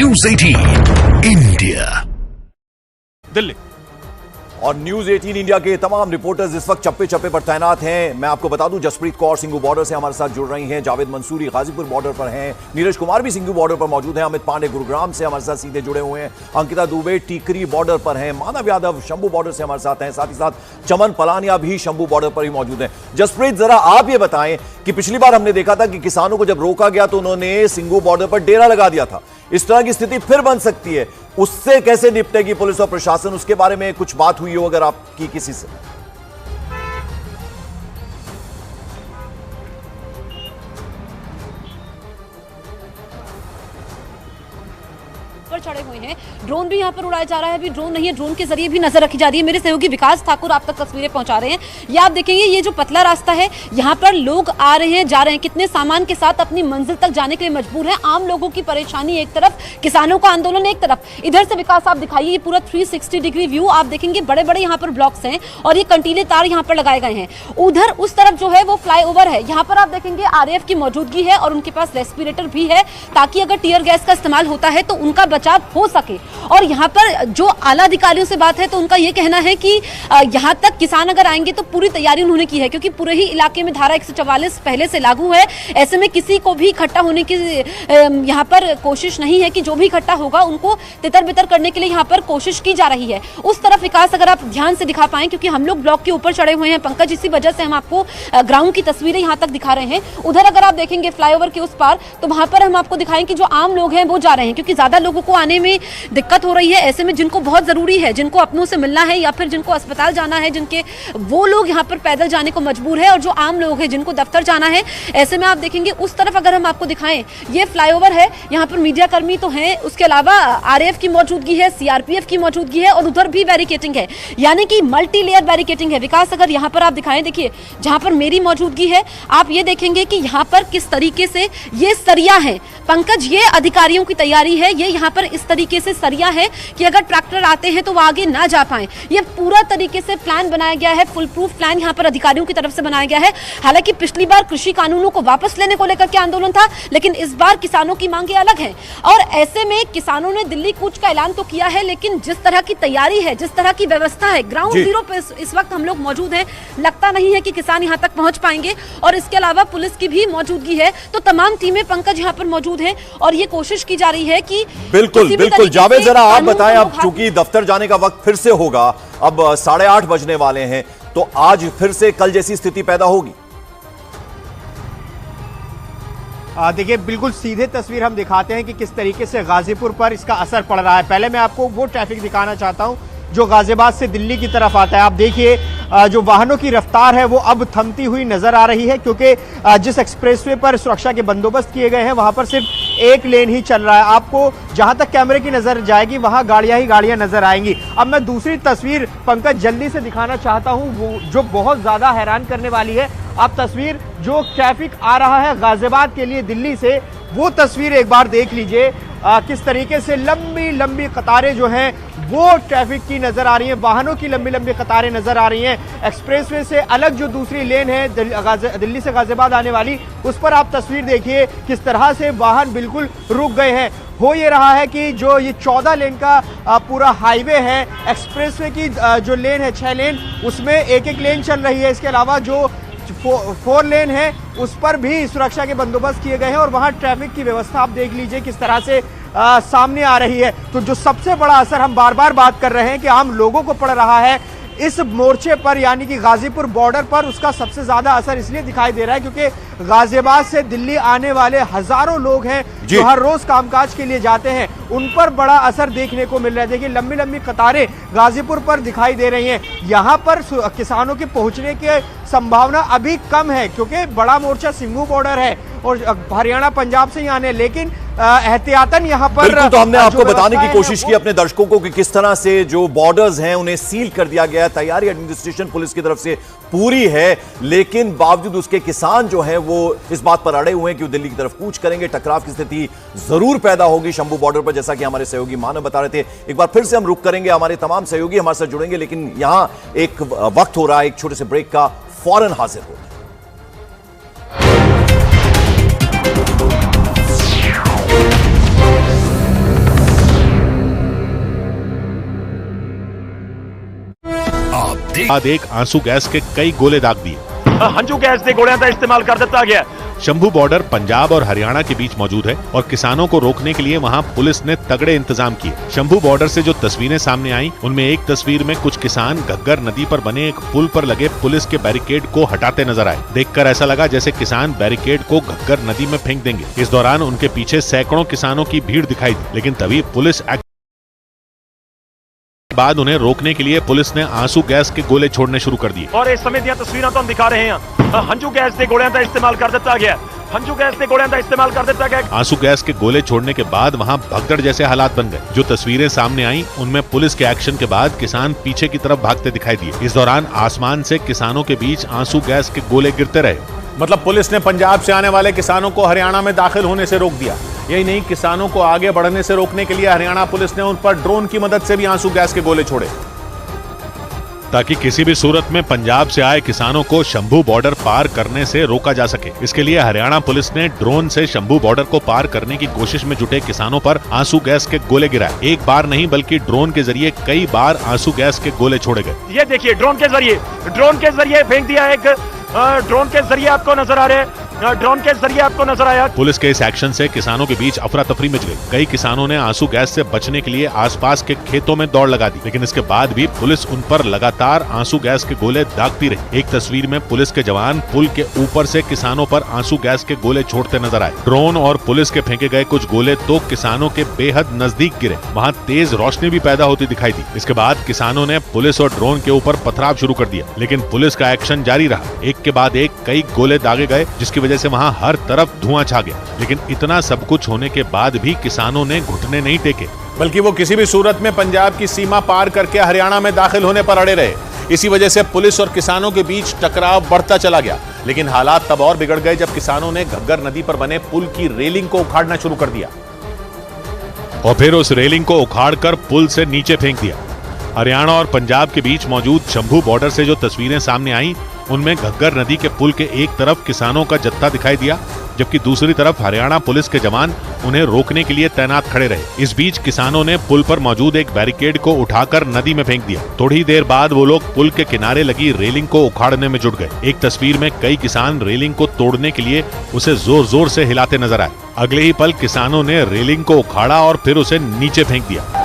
News 18 India Delhi. और news 18 India के तमाम रिपोर्टर्स इस वक्त चप्पे चप्पे पर तैनात हैं। मैं आपको बता दूं, जसप्रीत कौर सिंघू बॉर्डर से हमारे साथ जुड़ रही हैं, जावेद मंसूरी गाजीपुर बॉर्डर पर हैं, नीरज कुमार भी सिंघू बॉर्डर पर मौजूद हैं, अमित पांडे गुरुग्राम से हमारे साथ सीधे जुड़े हुए हैं, अंकिता दुबे टीकरी बॉर्डर पर हैं, मानव यादव शंभू बॉर्डर से हमारे साथ हैं, साथ ही साथ चमन पलानिया भी शंभू बॉर्डर पर ही मौजूद हैं। जसप्रीत, जरा आप ये बताएं कि पिछली बार हमने देखा था कि किसानों को जब रोका गया तो उन्होंने सिंघू बॉर्डर पर डेरा लगा दिया था। इस तरह की स्थिति फिर बन सकती है, उससे कैसे निपटेगी पुलिस और प्रशासन? उसके बारे में कुछ बात हुई हो अगर आपकी किसी से? चढ़े हुए हैं, ड्रोन भी यहाँ पर उड़ाया जा रहा है। अभी ड्रोन नहीं है, ड्रोन के जरिए भी नजर रखी जा रही है। मेरे सहयोगी विकास ठाकुर आप तक तस्वीरें पहुंचा रहे हैं। ये आप देखेंगे, ये जो पतला रास्ता है, यहाँ पर लोग आ रहे हैं, जा रहे हैं, कितने सामान के साथ अपनी मंजिल तक जाने के लिए मजबूर हैं। आम लोगों की परेशानी एक तरफ, किसानों का आंदोलन एक तरफ। इधर से विकास आप दिखाइए, ये पूरा 360 डिग्री व्यू आप देखेंगे। बड़े बड़े यहाँ पर ब्लॉक्स हैं और ये कंटीले तार यहाँ पर लगाए गए हैं। उधर उस तरफ जो है वो फ्लाईओवर है, यहाँ पर आप देखेंगे आरएएफ की मौजूदगी है और उनके पास रेस्पिरेटर भी है, ताकि अगर टीयर गैस का इस्तेमाल होता है तो उनका बचाव हो सके। और यहाँ पर जो आला अधिकारियों से बात है तो उनका ये कहना है कि यहाँ तक किसान अगर आएंगे तो पूरी तैयारी उन्होंने की है, क्योंकि पूरे ही इलाके में धारा 144 पहले से लागू है। ऐसे में किसी को भी इकट्ठा होने की यहाँ पर कोशिश नहीं है कि जो भी इकट्ठा होगा उनको तितर बितर करने के लिए यहाँ पर कोशिश की जा रही है। उस तरफ विकास अगर आप ध्यान से दिखा पाएं, क्योंकि हम लोग ब्लॉक के ऊपर चढ़े हुए हैं पंकज, इसी वजह से हम आपको ग्राउंड की तस्वीरें यहाँ तक दिखा रहे हैं। उधर अगर आप देखेंगे फ्लाईओवर के उस पार, तो वहां पर हम आपको दिखाएं कि जो आम लोग हैं वो जा रहे हैं, क्योंकि ज्यादा लोगों को आने में दिक्कत हो रही है। ऐसे में जिनको बहुत जरूरी है, जिनको अपनों से मिलना है या फिर जिनको अस्पताल जाना है, जिनके वो लोग यहाँ पर पैदल जाने को मजबूर है, और जो आम लोग हैं जिनको दफ्तर जाना है, ऐसे में आप देखेंगे उस तरफ अगर हम आपको दिखाएं, ये फ्लाईओवर है, यहाँ पर मीडिया कर्मी तो हैं, उसके अलावा आरएएफ की मौजूदगी है, सीआरपीएफ की मौजूदगी है और उधर भी बैरिकेटिंग है, यानी कि मल्टी लेयर बैरिकेटिंग है। विकास अगर यहाँ पर आप दिखाएं, देखिए जहाँ पर मेरी मौजूदगी है, आप ये देखेंगे कि यहाँ पर किस तरीके से ये सरिया है। पंकज, ये अधिकारियों की तैयारी है, ये यहाँ पर इस तरीके से सरिया है कि अगर ट्रैक्टर आते हैं तो वो आगे ना जा पाए। ये पूरा तरीके से प्लान बनाया गया है, फुल प्रूफ प्लान यहाँ पर अधिकारियों की तरफ से बनाया गया है। हालांकि पिछली बार कृषि कानूनों को वापस लेने को लेकर के आंदोलन था, लेकिन इस बार किसानों की मांगे अलग हैं। और ऐसे में किसानों ने दिल्ली कूच का ऐलान तो किया है, लेकिन जिस तरह की तैयारी है, जिस तरह की व्यवस्था है, ग्राउंड जीरो पे इस वक्त हम लोग मौजूद हैं, लगता नहीं है कि किसान यहाँ तक पहुंच पाएंगे। और इसके अलावा पुलिस की भी मौजूदगी है, तो तमाम टीमें पंकज यहाँ पर मौजूद हैं और ये कोशिश की जा रही है कि बिल्कुल बिल्कुल। जावेद, जरा आप बताएं, अब चूंकि दफ्तर जाने का वक्त फिर से होगा, अब 8:30 बजने वाले हैं, तो आज फिर से कल जैसी स्थिति पैदा होगी? देखिए, बिल्कुल सीधे तस्वीर हम दिखाते हैं कि किस तरीके से गाजीपुर पर इसका असर पड़ रहा है। पहले मैं आपको वो ट्रैफिक दिखाना चाहता हूं जो गाजियाबाद से दिल्ली की तरफ आता है। आप देखिए, जो वाहनों की रफ्तार है वो अब थमती हुई नजर आ रही है, क्योंकि जिस एक्सप्रेसवे पर सुरक्षा के बंदोबस्त किए गए हैं वहां पर सिर्फ एक लेन ही चल रहा है। आपको जहां तक कैमरे की नजर जाएगी वहां गाड़ियां ही गाड़ियां नजर आएंगी। अब मैं दूसरी तस्वीर पंकज जल्दी से दिखाना चाहता हूं, वो जो बहुत ज्यादा हैरान करने वाली है। आप तस्वीर जो ट्रैफिक आ रहा है गाजियाबाद के लिए दिल्ली से, वो तस्वीर एक बार देख लीजिए। किस तरीके से लंबी लंबी कतारें जो हैं वो ट्रैफिक की नजर आ रही हैं, वाहनों की लंबी लंबी कतारें नजर आ रही हैं। एक्सप्रेसवे से अलग जो दूसरी लेन है दिल्ली से गाजियाबाद आने वाली, उस पर आप तस्वीर देखिए किस तरह से वाहन बिल्कुल रुक गए हैं। हो ये रहा है कि जो ये 14 लेन का पूरा हाईवे है, एक्सप्रेसवे की जो लेन है 6 लेन, उसमें एक एक लेन चल रही है। इसके अलावा जो 4 लेन है उस पर भी सुरक्षा के बंदोबस्त किए गए हैं और वहां ट्रैफिक की व्यवस्था आप देख लीजिए किस तरह से सामने आ रही है। तो जो सबसे बड़ा असर हम बार बार बात कर रहे हैं कि आम लोगों को पड़ रहा है इस मोर्चे पर, यानी कि गाजीपुर बॉर्डर पर, उसका सबसे ज्यादा असर इसलिए दिखाई दे रहा है क्योंकि गाजियाबाद से दिल्ली आने वाले हजारों लोग हैं जो हर रोज कामकाज के लिए जाते हैं, उन पर बड़ा असर देखने को मिल रहा है। देखिए, लंबी लंबी कतारें गाजीपुर पर दिखाई दे रही हैं। यहाँ पर किसानों के पहुंचने की संभावना अभी कम है, क्योंकि बड़ा मोर्चा सिंघू बॉर्डर है और हरियाणा पंजाब से ही आने, लेकिन एहतियातन यहाँ पर तो हमने आपको बताने की कोशिश की अपने दर्शकों को कि किस तरह से जो बॉर्डर्स हैं उन्हें सील कर दिया गया है। तैयारी एडमिनिस्ट्रेशन पुलिस की तरफ से पूरी है, लेकिन बावजूद उसके किसान जो हैं वो इस बात पर अड़े हुए हैं कि वो दिल्ली की तरफ कूच करेंगे। टकराव की स्थिति जरूर पैदा होगी शंभू बॉर्डर पर, जैसा कि हमारे सहयोगी मानव बता रहे थे। एक बार फिर से हम रुक करेंगे, हमारे तमाम सहयोगी हमारे साथ जुड़ेंगे, लेकिन यहां एक वक्त हो रहा है एक छोटे से ब्रेक का, फौरन हाजिर हो। बाद एक आंसू गैस के कई गोले दाग दिए। हंजू गैस के गोलियां का इस्तेमाल कर दिता गया। शंभू बॉर्डर पंजाब और हरियाणा के बीच मौजूद है और किसानों को रोकने के लिए वहां पुलिस ने तगड़े इंतजाम किए। शंभू बॉर्डर से जो तस्वीरें सामने आई, उनमें एक तस्वीर में कुछ किसान घग्गर नदी पर बने एक पुल पर लगे पुलिस के बैरिकेड को हटाते नजर आए। देखकर ऐसा लगा जैसे किसान बैरिकेड को घग्गर नदी में फेंक देंगे। इस दौरान उनके पीछे सैकड़ों किसानों की भीड़ दिखाई दी, लेकिन तभी पुलिस बाद उन्हें रोकने के लिए पुलिस ने आंसू गैस के गोले छोड़ने शुरू कर दिए। और इस समय दी तस्वीरें तो हम दिखा रहे हैं। हंजू गैस के गोलियां का इस्तेमाल कर दिता गया। हंजू गैस के गोलियां का इस्तेमाल कर दिता गया। आंसू गैस के गोले छोड़ने के बाद वहां भगदड़ जैसे हालात बन गए। जो तस्वीरें सामने आई, उनमें पुलिस के एक्शन के बाद किसान पीछे की तरफ भागते दिखाई दिए। इस दौरान आसमान से किसानों के बीच आंसू गैस के गोले गिरते रहे। मतलब पुलिस ने पंजाब से आने वाले किसानों को हरियाणा में दाखिल होने से रोक दिया। यही नहीं, किसानों को आगे बढ़ने से रोकने के लिए हरियाणा पुलिस ने उन पर ड्रोन की मदद से भी आंसू गैस के गोले छोड़े, ताकि किसी भी सूरत में पंजाब से आए किसानों को शंभू बॉर्डर पार करने से रोका जा सके। इसके लिए हरियाणा पुलिस ने ड्रोन से शंभू बॉर्डर को पार करने की कोशिश में जुटे किसानों पर आंसू गैस के गोले गिराए। एक बार नहीं बल्कि ड्रोन के जरिए कई बार आंसू गैस के गोले छोड़े गए। ये देखिए, ड्रोन के जरिए फेंक दिया। एक ड्रोन के जरिए आपको नजर आ रहे हैं। ड्रोन के जरिए आपको नजर आया। पुलिस के इस एक्शन से किसानों के बीच अफरा तफरी मच गई। कई किसानों ने आंसू गैस से बचने के लिए आसपास के खेतों में दौड़ लगा दी, लेकिन इसके बाद भी पुलिस उन पर लगातार आंसू गैस के गोले दागती रही। एक तस्वीर में पुलिस के जवान पुल के ऊपर से किसानों पर आंसू गैस के गोले छोड़ते नजर आए। ड्रोन और पुलिस के फेंके गए कुछ गोले तो किसानों के बेहद नजदीक गिरे। वहाँ तेज रोशनी भी पैदा होती दिखाई दी। इसके बाद किसानों ने पुलिस और ड्रोन के ऊपर पथराव शुरू कर दिया, लेकिन पुलिस का एक्शन जारी रहा। एक के बाद एक कई गोले दागे गए, जिसकी वजह से वहाँ हर तरफ धुआं छा गया। लेकिन इतना सब कुछ होने के बाद भी किसानों ने घुटने नहीं टेके, बल्कि वो किसी भी सूरत में पंजाब की सीमा पार करके हरियाणा में दाखिल होने पर अड़े रहे। इसी वजह से पुलिस और किसानों के बीच टकराव बढ़ता चला गया। लेकिन हालात तब और बिगड़ गए जब किसानों ने घग्गर नदी पर बने पुल की रेलिंग को उखाड़ना शुरू कर दिया और फिर उस रेलिंग को उखाड़कर पुल से नीचे फेंक दिया। हरियाणा और पंजाब के बीच मौजूद शंभू बॉर्डर से जो तस्वीरें सामने आई, उनमें घग्गर नदी के पुल के एक तरफ किसानों का जत्था दिखाई दिया, जबकि दूसरी तरफ हरियाणा पुलिस के जवान उन्हें रोकने के लिए तैनात खड़े रहे। इस बीच किसानों ने पुल पर मौजूद एक बैरिकेड को उठाकर नदी में फेंक दिया। थोड़ी देर बाद वो लोग पुल के किनारे लगी रेलिंग को उखाड़ने में जुट गए। एक तस्वीर में कई किसान रेलिंग को तोड़ने के लिए उसे जोर जोर से हिलाते नजर आए। अगले ही पल किसानों ने रेलिंग को उखाड़ा और फिर उसे नीचे फेंक दिया।